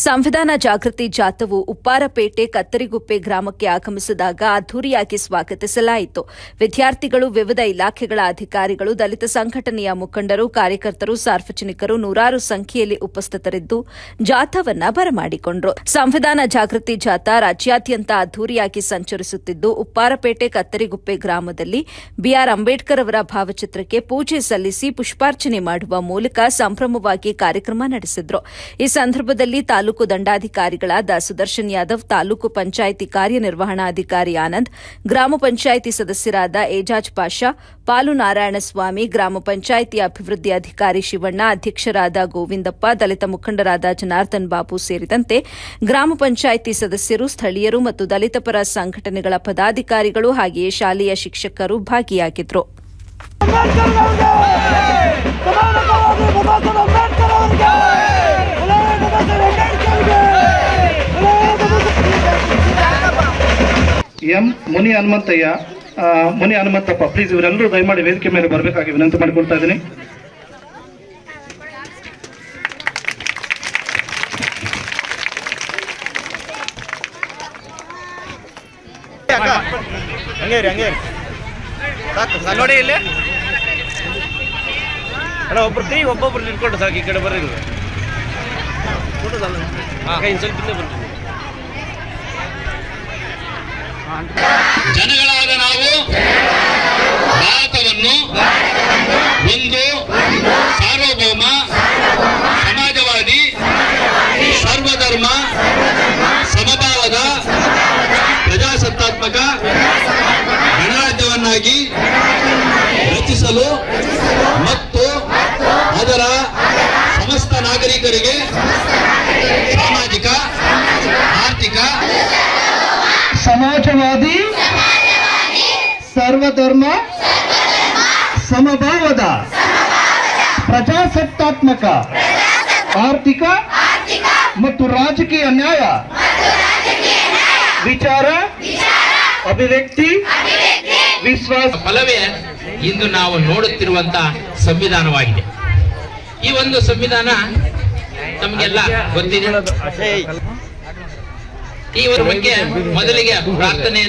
ಸಂವಿಧಾನ ಜಾಗೃತಿ ಜಾಥಾವು ಉಪ್ಪಾರಪೇಟೆ ಕತ್ತರಿಗುಪ್ಪೆ ಗ್ರಾಮಕ್ಕೆ ಆಗಮಿಸಿದಾಗ ಅದ್ದೂರಿಯಾಗಿ ಸ್ವಾಗತಿಸಲಾಯಿತು. ವಿದ್ಯಾರ್ಥಿಗಳು, ವಿವಿಧ ಇಲಾಖೆಗಳ ಅಧಿಕಾರಿಗಳು, ದಲಿತ ಸಂಘಟನೆಯ ಮುಖಂಡರು, ಕಾರ್ಯಕರ್ತರು, ಸಾರ್ವಜನಿಕರು ನೂರಾರು ಸಂಖ್ಯೆಯಲ್ಲಿ ಉಪಸ್ಥಿತರಿದ್ದು ಜಾಥಾವನ್ನ ಬರಮಾಡಿಕೊಂಡರು. ಸಂವಿಧಾನ ಜಾಗೃತಿ ಜಾಥಾ ರಾಜ್ಯಾದ್ಯಂತ ಅದ್ದೂರಿಯಾಗಿ ಸಂಚರಿಸುತ್ತಿದ್ದು, ಉಪ್ಪಾರಪೇಟೆ ಕತ್ತರಿಗುಪ್ಪೆ ಗ್ರಾಮದಲ್ಲಿ ಬಿಆರ್ ಅಂಬೇಡ್ಕರ್ ಅವರ ಭಾವಚಿತ್ರಕ್ಕೆ ಪೂಜೆ ಸಲ್ಲಿಸಿ ಪುಷ್ಪಾರ್ಚನೆ ಮಾಡುವ ಮೂಲಕ ಸಂಭ್ರಮವಾಗಿ ಕಾರ್ಯಕ್ರಮ ನಡೆಸಿದರು. ಈ ಸಂದರ್ಭದಲ್ಲಿ ತಾಲೂಕು ದಂಡಾಧಿಕಾರಿಗಳಾದ ಸುದರ್ಶನ್ ಯಾದವ್, ತಾಲೂಕು ಪಂಚಾಯಿತಿ ಕಾರ್ಯನಿರ್ವಹಣಾಧಿಕಾರಿ ಆನಂದ್, ಗ್ರಾಮ ಪಂಚಾಯಿತಿ ಸದಸ್ಯರಾದ ಏಜಾಜ್ ಪಾಷಾ, ಪಾಲು ನಾರಾಯಣಸ್ವಾಮಿ, ಗ್ರಾಮ ಪಂಚಾಯಿತಿ ಅಭಿವೃದ್ಧಿ ಅಧಿಕಾರಿ ಶಿವಣ್ಣ, ಅಧ್ಯಕ್ಷರಾದ ಗೋವಿಂದಪ್ಪ, ದಲಿತ ಮುಖಂಡರಾದ ಜನಾರ್ದನ್ ಬಾಬು ಸೇರಿದಂತೆ ಗ್ರಾಮ ಪಂಚಾಯಿತಿ ಸದಸ್ಯರು, ಸ್ಥಳೀಯರು ಮತ್ತು ದಲಿತ ಪರ ಸಂಘಟನೆಗಳ ಪದಾಧಿಕಾರಿಗಳು ಹಾಗೆಯೇ ಶಾಲೆಯ ಶಿಕ್ಷಕರು ಭಾಗಿಯಾಗಿದ್ದರು. ಎಂ ಮುನಿ ಹನುಮಂತಪ್ಪ, ಪ್ಲೀಸ್ ಇವರೆಲ್ಲರೂ ದಯಮಾಡಿ ವೇದಿಕೆ ಮೇಲೆ ಬರಬೇಕಾಗಿ ವಿನಂತಿ ಮಾಡಿಕೊಳ್ತಾ ಇದ್ದೀನಿ. ನೋಡಿ ಇಲ್ಲಿ ಅಲ್ಲ, ಒಬ್ಬರು ಕೈ ಒಬ್ಬೊಬ್ರು ನಿಂತ್ಕೊಂಡು ಸಾಕು. ಈ ಕಡೆ ಬರ್ರಿ, ಸ್ವಲ್ಪ ಬರ್ತೀನಿ. ಜನಗಳಾದ ನಾವು ಭಾರತವನ್ನು ಒಂದು ಸಾರ್ವಭೌಮ ಸಮಾಜವಾದಿ ಸರ್ವಧರ್ಮ ಸಮಭಾವದ ಪ್ರಜಾಸತ್ತಾತ್ಮಕ ಗಣರಾಜ್ಯವನ್ನಾಗಿ ರಚಿಸಲು ಮತ್ತು ಅದರ ಸಮಸ್ತ ನಾಗರಿಕರಿಗೆ ಸಾಮಾಜಿಕ, ಆರ್ಥಿಕ, ಸಮಾಜವಾದಿ ಸರ್ವಧರ್ಮ ಸಮಭಾವದ ಪ್ರಜಾಸತ್ತಾತ್ಮಕ ಆರ್ಥಿಕ ಮತ್ತು ರಾಜಕೀಯ ನ್ಯಾಯ ವಿಚಾರ ಅಭಿವ್ಯಕ್ತಿ ವಿಶ್ವಾಸ ಫಲವೇ ಇಂದು ನಾವು ನೋಡುತ್ತಿರುವಂತಹ ಸಂವಿಧಾನವಾಗಿದೆ. ಈ ಒಂದು ಸಂವಿಧಾನ ನಮಗೆಲ್ಲ ಗೊತ್ತಿದೆ. ಈ ಬಗ್ಗೆ ಮೊದಲಿಗೆ ಪ್ರಾರ್ಥನೆ